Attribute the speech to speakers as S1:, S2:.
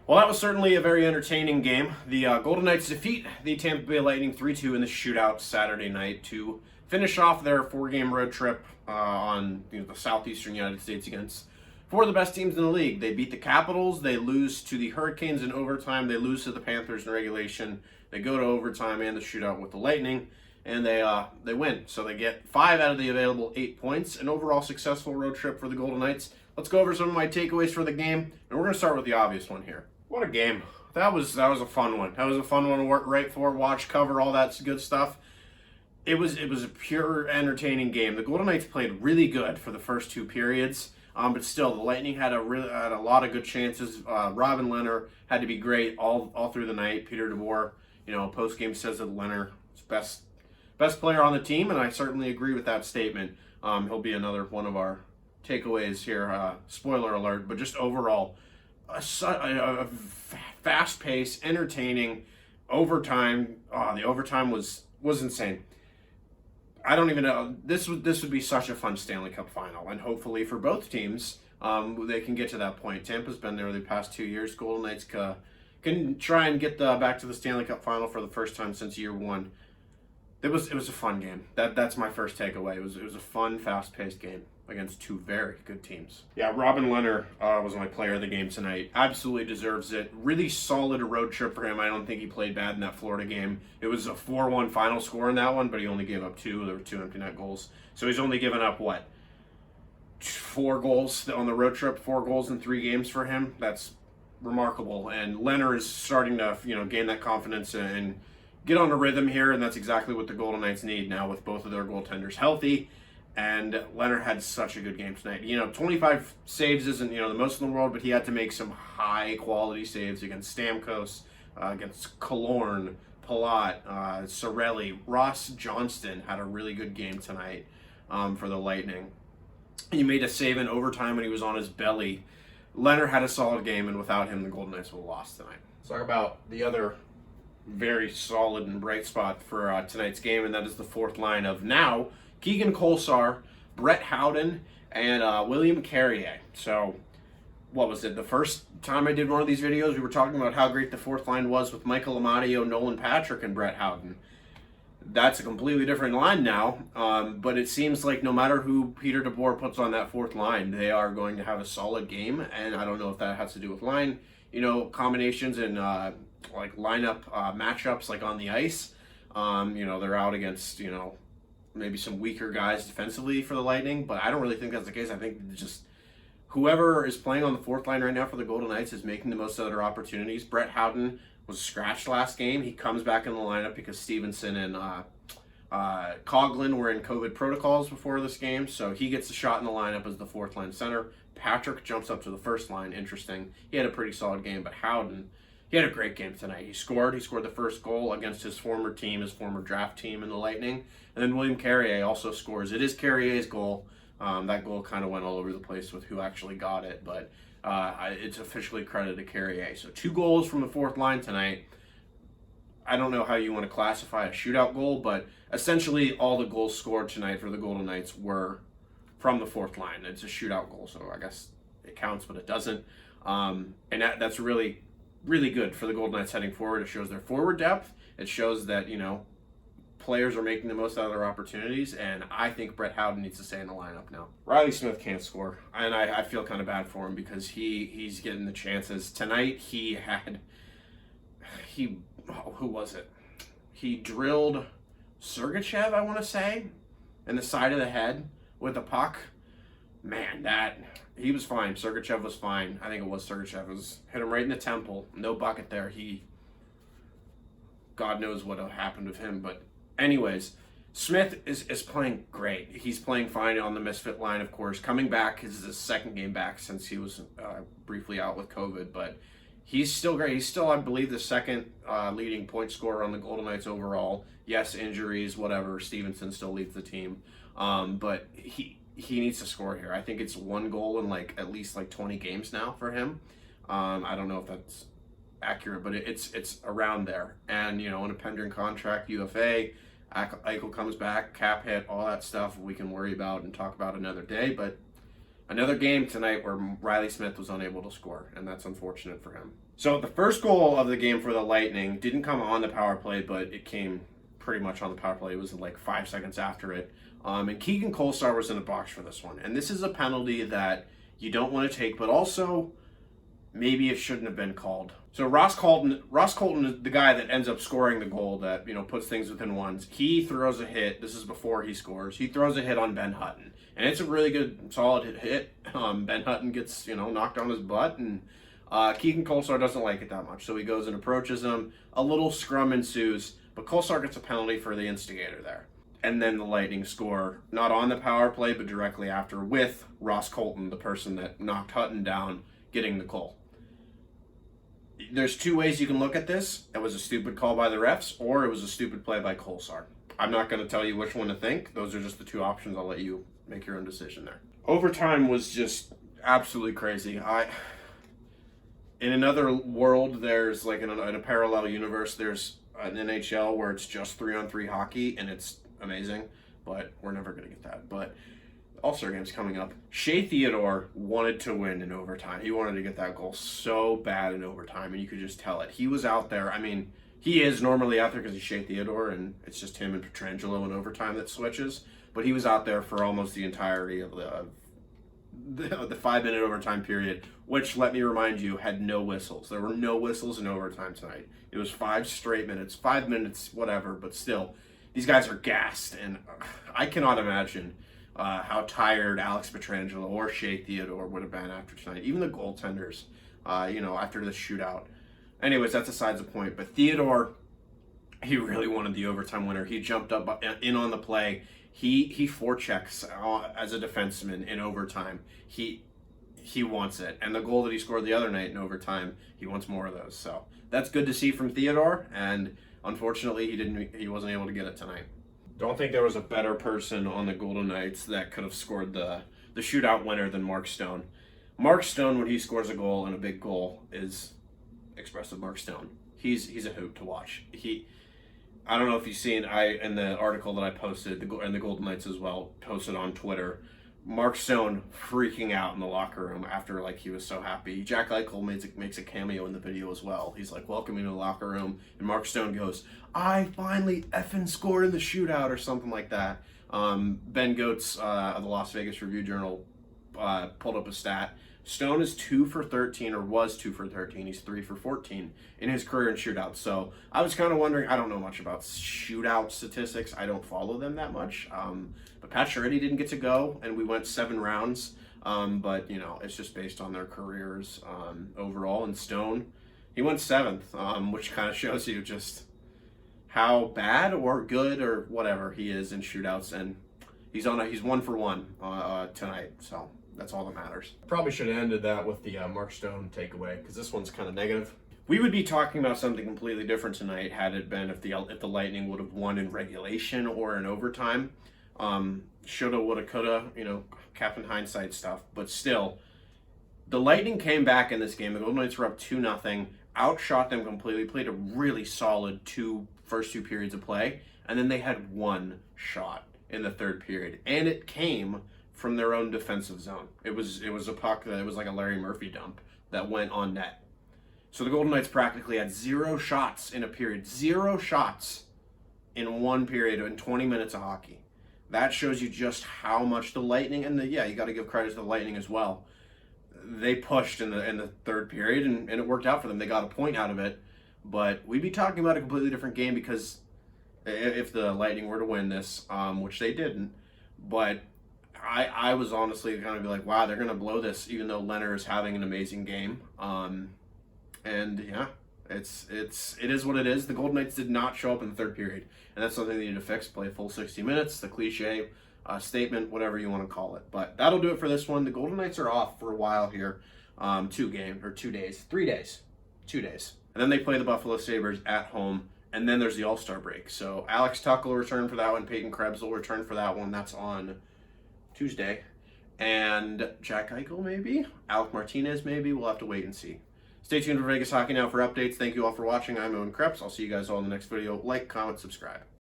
S1: Well, that was certainly a very entertaining game. The Golden Knights defeat the Tampa Bay Lightning 3-2 in the shootout Saturday night to finish off their four-game road trip on the southeastern United States against four of the best teams in the league. They beat the Capitals, they lose to the Hurricanes in overtime, they lose to the Panthers in regulation, they go to overtime and the shootout with the Lightning, and they win. So they get 5 out of the available 8 points. An overall successful road trip for the Golden Knights. Let's go over some of my takeaways for the game, and we're going to start with the obvious one here. What a game. That was a fun one. That was a fun one to work right for, watch, cover, all that good stuff. It was a pure entertaining game. The Golden Knights played really good for the first 2 periods, but still the Lightning had a lot of good chances. Robin Lehner had to be great all through the night. Peter DeBoer, post game says that Lehner is best player on the team, and I certainly agree with that statement. He'll be another one of our takeaways here. Spoiler alert, but just overall, a fast-paced, entertaining overtime. The overtime was insane. I don't even know. This would be such a fun Stanley Cup final, and hopefully for both teams, they can get to that point. Tampa's been there the past 2 years. Golden Knights can try and get back to the Stanley Cup final for the first time since year 1. It was a fun game. That's my first takeaway. It was a fun, fast-paced game against 2 very good teams. Yeah, Robin Lehner was my player of the game tonight. Absolutely deserves it. Really solid road trip for him. I don't think he played bad in that Florida game. It was a 4-1 final score in that one, but he only gave up 2. There were 2 empty net goals. So he's only given up, 4 goals on the road trip, 4 goals in 3 games for him. That's remarkable. And Lehner is starting to, gain that confidence and get on a rhythm here, and that's exactly what the Golden Knights need now with both of their goaltenders healthy. And Lehner had such a good game tonight. 25 saves isn't, the most in the world, but he had to make some high-quality saves against Stamkos, against Killorn, Palat, Reilly. Ross Johnston had a really good game tonight for the Lightning. He made a save in overtime when he was on his belly. Lehner had a solid game, and without him, the Golden Knights would have lost tonight. Let's talk about the other very solid and bright spot for tonight's game, and that is the fourth line of now Keegan, Kolesar, Brett Howden, and William Carrier. So, what was it? The first time I did one of these videos, we were talking about how great the fourth line was with Michael Amadio, Nolan Patrick, and Brett Howden. That's a completely different line now, but it seems like no matter who Peter DeBoer puts on that fourth line, they are going to have a solid game, and I don't know if that has to do with line, combinations and lineup matchups like on the ice. They're out against, maybe some weaker guys defensively for the Lightning, but I don't really think that's the case. I think just whoever is playing on the fourth line right now for the Golden Knights is making the most of their opportunities. Brett Howden was scratched last game. He comes back in the lineup because Stephenson and Coghlan were in COVID protocols before this game, so he gets a shot in the lineup as the fourth line center. Patrick jumps up to the first line. Interesting. He had a pretty solid game, but Howden, he had a great game tonight. He scored the first goal against his former team, his former draft team in the Lightning. And then William Carrier also scores. It is Carrier's goal. That goal kind of went all over the place with who actually got it, but it's officially credited to Carrier. So 2 goals from the fourth line tonight. I don't know how you want to classify a shootout goal, but essentially all the goals scored tonight for the Golden Knights were from the fourth line. It's a shootout goal, so I guess it counts, but it doesn't. And that's really good for the Golden Knights heading forward. It shows their forward depth. It shows that, players are making the most out of their opportunities, and I think Brett Howden needs to stay in the lineup now. Reilly Smith can't score, and I feel kind of bad for him because he's getting the chances. Tonight who was it? He drilled Sergachev, I want to say, in the side of the head with the puck. Man, he was fine. Sergachev was fine. I think it was Sergachev. Hit him right in the temple. No bucket there. God knows what happened with him. But anyways, Smith is playing great. He's playing fine on the misfit line, of course. Coming back, this is his second game back since he was briefly out with COVID. But he's still great. He's still, I believe, the second leading point scorer on the Golden Knights overall. Yes, injuries, whatever. Stephenson still leads the team. But he needs to score here. I think it's 1 goal in at least 20 games now for him. I don't know if that's accurate, but it's around there. And in a pending contract, UFA, Eichel comes back, cap hit, all that stuff we can worry about and talk about another day. But another game tonight where Reilly Smith was unable to score, and that's unfortunate for him. So the first goal of the game for the Lightning didn't come on the power play, but it came pretty much on the power play. It was like 5 seconds after it. And Keegan Kolesar was in the box for this one. And this is a penalty that you don't want to take, but also maybe it shouldn't have been called. So Ross Colton is the guy that ends up scoring the goal that, puts things within ones. He throws a hit. This is before he scores. He throws a hit on Ben Hutton. And it's a really good, solid hit. Ben Hutton gets, knocked on his butt, and Keegan Kolesar doesn't like it that much. So he goes and approaches him. A little scrum ensues, but Kolesar gets a penalty for the instigator there. And then the Lightning score, not on the power play, but directly after, with Ross Colton, the person that knocked Hutton down, getting the goal. There's 2 ways you can look at this. It was a stupid call by the refs, or it was a stupid play by Kolesar. I'm not going to tell you which one to think. Those are just the 2 options. I'll let you make your own decision there. Overtime was just absolutely crazy. In another world, there's like in a parallel universe, there's an NHL where it's just 3-on-3 hockey, and it's amazing, but we're never going to get that. But All-Star game's coming up. Shea Theodore wanted to win in overtime. He wanted to get that goal so bad in overtime, and you could just tell it. He was out there. I mean, he is normally out there because he's Shea Theodore, and it's just him and Pietrangelo in overtime that switches. But he was out there for almost the entirety of the 5-minute overtime period, which, let me remind you, had no whistles. There were no whistles in overtime tonight. It was 5 straight minutes, 5 minutes, whatever, but still, these guys are gassed, and I cannot imagine how tired Alex Pietrangelo or Shea Theodore would have been after tonight. Even the goaltenders, after the shootout. Anyways, that's besides the point. But Theodore, he really wanted the overtime winner. He jumped up in on the play. He forechecks as a defenseman in overtime. He wants it. And the goal that he scored the other night in overtime, he wants more of those. So that's good to see from Theodore. And unfortunately, he wasn't able to get it tonight. Don't think there was a better person on the Golden Knights that could have scored the shootout winner than Mark Stone. Mark Stone, when he scores a goal, and a big goal, is expressive Mark Stone. He's a hoot to watch. I don't know if you've seen, in the article that I posted, and the Golden Knights as well, posted on Twitter, Mark Stone freaking out in the locker room after he was so happy. Jack Eichel makes a cameo in the video as well. He's welcoming to the locker room, and Mark Stone goes, "I finally effing scored in the shootout," or something like that. Ben Goetz of the Las Vegas Review-Journal pulled up a stat. Stone is 2 for 13, or was 2 for 13. He's 3 for 14 in his career in shootouts. So I was kind of wondering, I don't know much about shootout statistics. I don't follow them that much. But Pacioretty didn't get to go, and we went 7 rounds. But, it's just based on their careers overall. And Stone, he went 7th, which kind of shows you just how bad or good or whatever he is in shootouts. And he's 1 for 1 tonight, so that's all that matters. Probably should have ended that with the Mark Stone takeaway, because this one's kind of negative. We would be talking about something completely different tonight had it been if the Lightning would have won in regulation or in overtime. Shoulda, woulda, coulda, Captain Hindsight stuff. But still, the Lightning came back in this game. The Golden Knights were up 2-0, outshot them completely, played a really solid first two periods of play, and then they had 1 shot in the third period, and it came from their own defensive zone. It was a puck that it was like a Larry Murphy dump that went on net. So the Golden Knights practically had 0 shots in a period. 0 shots in 1 period in 20 minutes of hockey. That shows you just how much the Lightning, and you got to give credit to the Lightning as well. They pushed in the third period, and it worked out for them. They got a point out of it. But we'd be talking about a completely different game, because if the Lightning were to win this, which they didn't, but I was honestly going to be like, wow, they're going to blow this, even though Lehner is having an amazing game. And yeah, it is what it is. The Golden Knights did not show up in the third period, and that's something they need to fix. Play a full 60 minutes, the cliche statement, whatever you want to call it. But that'll do it for this one. The Golden Knights are off for a while here, 2 days, 3 days, 2 days. And then they play the Buffalo Sabres at home, and then there's the All-Star break. So Alex Tuch will return for that one. Peyton Krebs will return for that one. That's on Tuesday. And Jack Eichel, maybe? Alec Martinez, maybe? We'll have to wait and see. Stay tuned for Vegas Hockey Now for updates. Thank you all for watching. I'm Owen Krebs. I'll see you guys all in the next video. Like, comment, subscribe.